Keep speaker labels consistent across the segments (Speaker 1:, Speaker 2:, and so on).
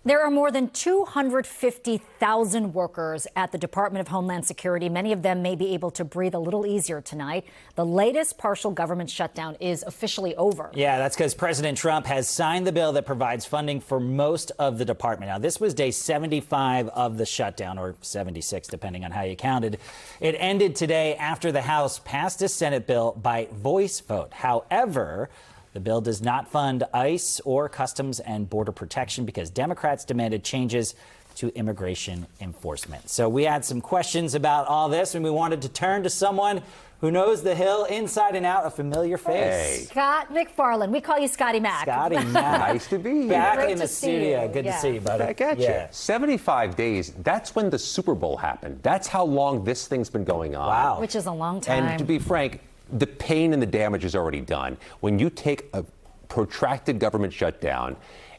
Speaker 1: There are more than 250,000 workers at the Department of Homeland Security. Many of them may be able to breathe a little easier tonight. The latest partial government shutdown is officially over.
Speaker 2: Yeah, that's because President Trump has signed the bill that provides funding for most of the department. Now, this was day 75 of the shutdown, or 76, depending on how you counted. It ended today after the House passed a Senate bill by voice vote. However, the bill does not fund ICE or Customs and Border Protection because Democrats demanded changes to immigration enforcement. So we had some questions about all this, and we wanted to turn to someone who knows the Hill inside and out, a familiar face.
Speaker 1: Hey. Scott MacFarlane. We call you Scotty Mac.
Speaker 2: Scotty Mac.
Speaker 3: Nice to be here.
Speaker 2: Back in the studio. Good to see you, buddy.
Speaker 3: Back at you. 75 days. That's when the Super Bowl happened. That's how long this thing's been going on.
Speaker 2: Wow.
Speaker 1: Which is a long time.
Speaker 3: And to be frank, the pain and the damage is already done. When you take a protracted government shutdown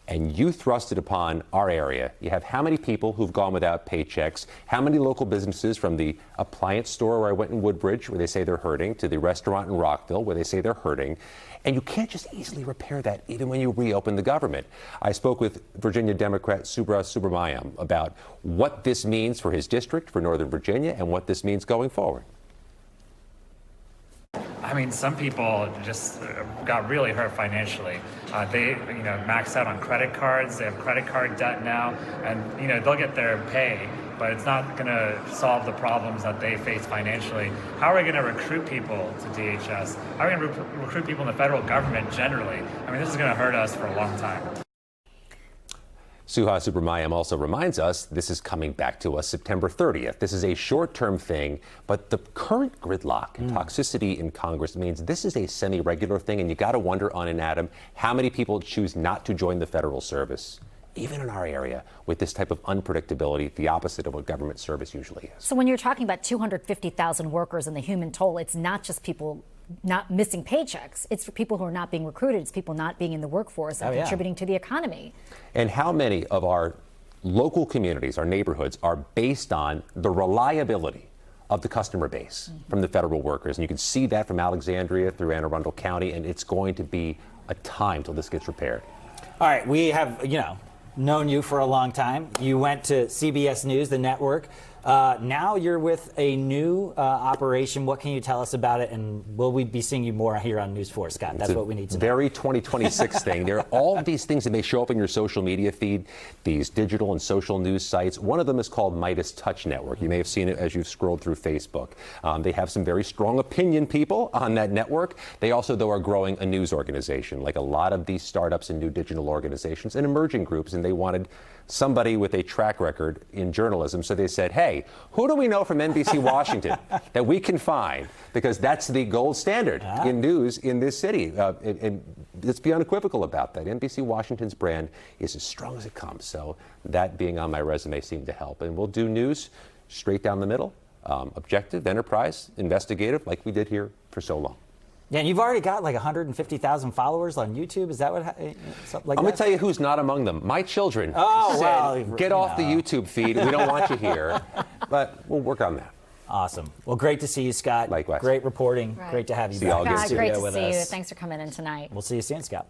Speaker 3: and you thrust it upon our area, you have how many people who've gone without paychecks, how many local businesses, from the appliance store where I went in Woodbridge, where they say they're hurting, to the restaurant in Rockville, where they say they're hurting. And you can't just easily repair that even when you reopen the government. I spoke with Virginia Democrat Subramaniam about what this means for his district, for Northern Virginia, and what this means going forward.
Speaker 4: I mean, some people just got really hurt financially. They, maxed out on credit cards. They have credit card debt now, and they'll get their pay, but it's not going to solve the problems that they face financially. How are we going to recruit people to DHS? How are we going to recruit people in the federal government generally? I mean, this is going to hurt us for a long time.
Speaker 3: Suha Subramaniam also reminds us this is coming back to us September 30th. This is a short-term thing, but the current gridlock and toxicity in Congress means this is a semi-regular thing, and you got to wonder, on and Adam, how many people choose not to join the federal service, even in our area, with this type of unpredictability, the opposite of what government service usually is.
Speaker 1: So when you're talking about 250,000 workers and the human toll, it's not just people not missing paychecks. It's for people who are not being recruited. It's people not being in the workforce and contributing to the economy.
Speaker 3: And how many of our local communities, our neighborhoods, are based on the reliability of the customer base from the federal workers? And you can see that from Alexandria through Anne Arundel County, and it's going to be a time till this gets repaired.
Speaker 2: All right, we have, known you for a long time. You went to CBS News, the network. Now you're with a new operation. What can you tell us about it? And will we be seeing you more here on News 4, Scott? That's what we need to know.
Speaker 3: Very 2026 thing. There are all of these things that may show up in your social media feed, these digital and social news sites. One of them is called Midas Touch Network. You may have seen it as you've scrolled through Facebook. They have some very strong opinion people on that network. They also, though, are growing a news organization, like a lot of these startups and new digital organizations and emerging groups, and they wanted somebody with a track record in journalism. So they said, hey, who do we know from NBC Washington that we can find? Because that's the gold standard in news in this city. And let's be unequivocal about that. NBC Washington's brand is as strong as it comes. So that being on my resume seemed to help. And we'll do news straight down the middle, objective, enterprise, investigative, like we did here for so long.
Speaker 2: Yeah, and you've already got like 150,000 followers on YouTube. Is that what? Something like
Speaker 3: I'm going to tell you who's not among them. My children said, get off the YouTube feed. We don't want you here. But we'll work on that.
Speaker 2: Awesome. Well, great to see you, Scott.
Speaker 3: Likewise.
Speaker 2: Great reporting. Great to have you back in the studio with us.
Speaker 1: Great to see you. Thanks for coming in tonight.
Speaker 2: We'll see you soon, Scott.